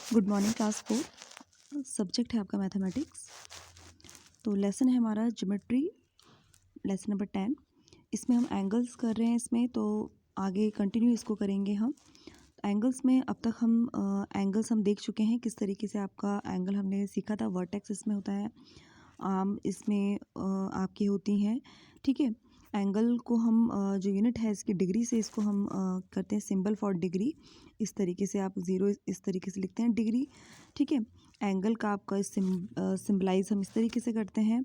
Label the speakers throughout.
Speaker 1: Good morning class 4। Subject है आपका mathematics. तो लेसन है हमारा ज्योमेट्री, लेसन नंबर 10। इसमें हम एंगल्स कर रहे हैं इसमें, तो आगे कंटिन्यू इसको करेंगे हम। एंगल्स में अब तक हम एंगल्स हम देख चुके हैं, किस तरीके से आपका एंगल हमने सीखा था। वर्टेक्स इसमें होता है, आर्म इसमें आपकी होती हैं, ठीक है। एंगल को हम जो यूनिट है इसकी डिग्री से इसको हम करते हैं सिंबल फॉर डिग्री। इस तरीके से आप ज़ीरो इस तरीके से लिखते हैं डिग्री, ठीक है। एंगल का आपका सिम्बलाइज हम इस तरीके से करते हैं।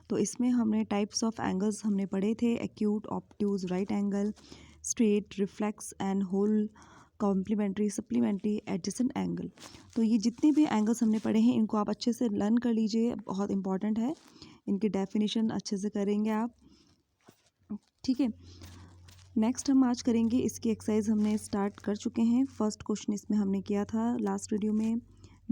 Speaker 1: तो इसमें हमने टाइप्स ऑफ एंगल्स हमने पढ़े थे, acute, obtuse, right angle, straight, reflex and whole, complementary, supplementary, adjacent angle. तो ये जितने भी एंगल्स हमने पढ़े हैं इनको आप अच्छे से लर्न कर लीजिए, बहुत इंपॉर्टेंट है। इनकी डेफिनेशन अच्छे से करेंगे आप, ठीक है। नेक्स्ट हम आज करेंगे इसकी एक्सरसाइज हमने स्टार्ट कर चुके हैं। फर्स्ट क्वेश्चन इसमें हमने किया था लास्ट वीडियो में,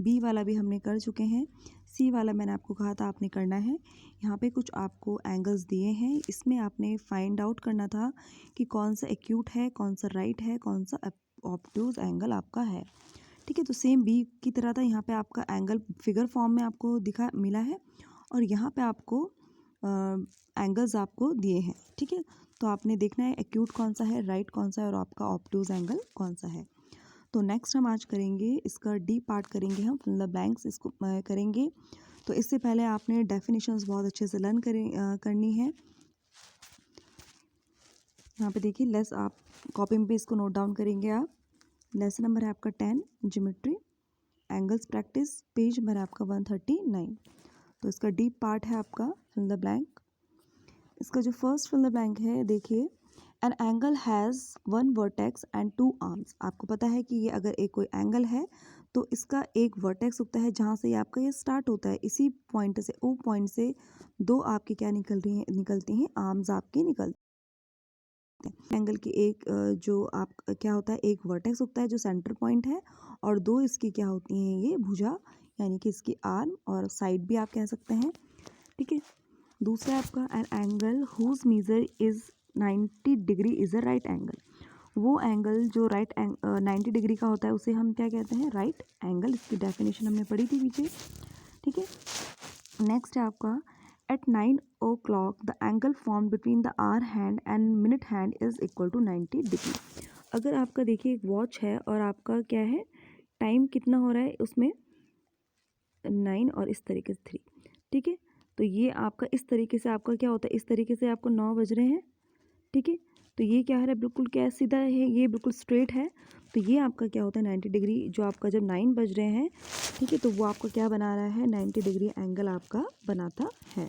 Speaker 1: बी वाला भी हमने कर चुके हैं, सी वाला मैंने आपको कहा था आपने करना है। यहाँ पे कुछ आपको एंगल्स दिए हैं, इसमें आपने फाइंड आउट करना था कि कौन सा एक्यूट है, कौन सा राइट है, कौन सा ऑब्ट्यूज एंगल आपका है, ठीक है। तो सेम बी की तरह था, यहाँ पे आपका एंगल फिगर फॉर्म में आपको दिखा मिला है और यहाँ पे आपको एंगल्स आपको दिए हैं, ठीक है। तो आपने देखना है एक्यूट कौन सा है, राइट कौन सा है और आपका ऑब्ट्यूज एंगल कौन सा है। तो नेक्स्ट हम आज करेंगे इसका डी पार्ट करेंगे हम, फिल द ब्लैंक्स इसको करेंगे। तो इससे पहले आपने डेफिनेशंस बहुत अच्छे से लर्न करनी है। यहाँ पे देखिए लेस, आप कॉपी में भी इसको नोट डाउन करेंगे आप। लेसन नंबर है आपका 10 geometry, angles practice, page number है आपका 139। तो इसका डीप पार्ट है आपका फिल द ब्लैंक। इसका जो फर्स्ट फिल द ब्लैंक है, देखिए an angle has one vertex and two arms. आपको पता है कि ये अगर एक कोई एंगल है तो इसका एक वर्टेक्स होता है जहाँ से ये आपका ये स्टार्ट होता है, इसी पॉइंट से, ओ पॉइंट से दो आपकी क्या निकलती हैं आर्म्स आपकी निकलती हैं। एंगल की एक जो आप क्या होता है, एक वर्टेक्स होता है जो सेंटर पॉइंट है और दो इसकी क्या होती हैं, ये भुजा, यानी कि इसकी आर्म और साइड भी आप कह सकते हैं, ठीक है। दूसरा आपका an angle whose measure is 90 degree is a right angle. वो एंगल जो 90 डिग्री का होता है उसे हम क्या कहते हैं, राइट एंगल। इसकी डेफिनेशन हमने पढ़ी थी पीछे, ठीक है। नेक्स्ट है आपका at 9 o'clock the angle form between the hour hand and minute hand is equal to 90 degree. अगर आपका देखिए एक वॉच है और आपका क्या है, टाइम कितना हो रहा है उसमें 9 और इस तरीके से 3, ठीक है। तो ये आपका इस तरीके से आपका क्या होता है, इस तरीके से आपको 9 बज रहे हैं, ठीक है। तो ये क्या है, बिल्कुल क्या सीधा है, ये बिल्कुल स्ट्रेट है। तो ये आपका क्या होता है 90 डिग्री, जो आपका जब 9 बज रहे हैं, ठीक है, तो वो आपका क्या बना रहा है, 90 डिग्री एंगल आपका बनाता है।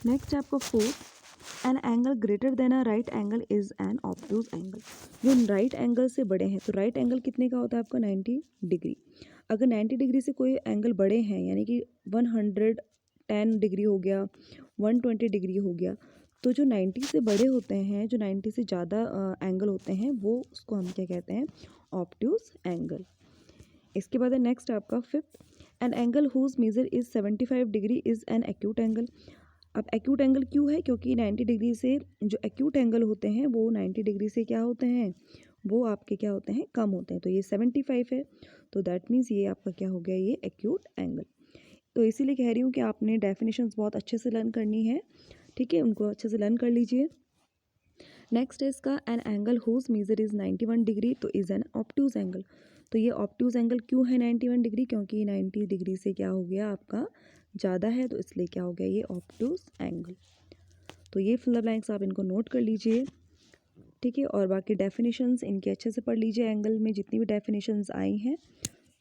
Speaker 1: नेक्स्ट आपका fourth, an angle greater than a right angle is an obtuse angle. जो राइट एंगल से बड़े हैं, तो राइट एंगल कितने का होता है आपका, 90 डिग्री। अगर 90 डिग्री से कोई एंगल बड़े हैं, यानी कि 110 डिग्री हो गया, 120 डिग्री हो गया, तो जो 90 से बड़े होते हैं, जो 90 से ज़्यादा एंगल होते हैं, वो उसको हम क्या कहते हैं, ऑब्ट्यूज एंगल। इसके बाद है नेक्स्ट आपका fifth, an angle whose measure is 75 degree is an acute angle. अब एक्यूट एंगल क्यों है, क्योंकि 90 डिग्री से जो एक्यूट एंगल होते हैं वो 90 डिग्री से क्या होते हैं, वो आपके क्या होते हैं, कम होते हैं। तो ये 75 है, तो दैट मीन्स ये आपका क्या हो गया, ये एक्यूट एंगल। तो इसीलिए कह रही हूँ कि आपने डेफिनेशंस बहुत अच्छे से लर्न करनी है, ठीक है, उनको अच्छे से लर्न कर लीजिए। नेक्स्ट है इसका an angle whose measure is 91 degree, तो इज़ एन ऑब्ट्यूज एंगल। तो ये ऑब्ट्यूज एंगल क्यों है 91 डिग्री, क्योंकि 90 डिग्री से क्या हो गया आपका ज़्यादा है, तो इसलिए क्या हो गया, ये ऑब्ट्यूज एंगल। तो ये फिल द ब्लैंक्स आप इनको नोट कर लीजिए, ठीक है। और बाकी डेफिनेशंस इनके अच्छे से पढ़ लीजिए, एंगल में जितनी भी डेफिनेशंस आई हैं।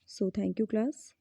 Speaker 1: So thank you class.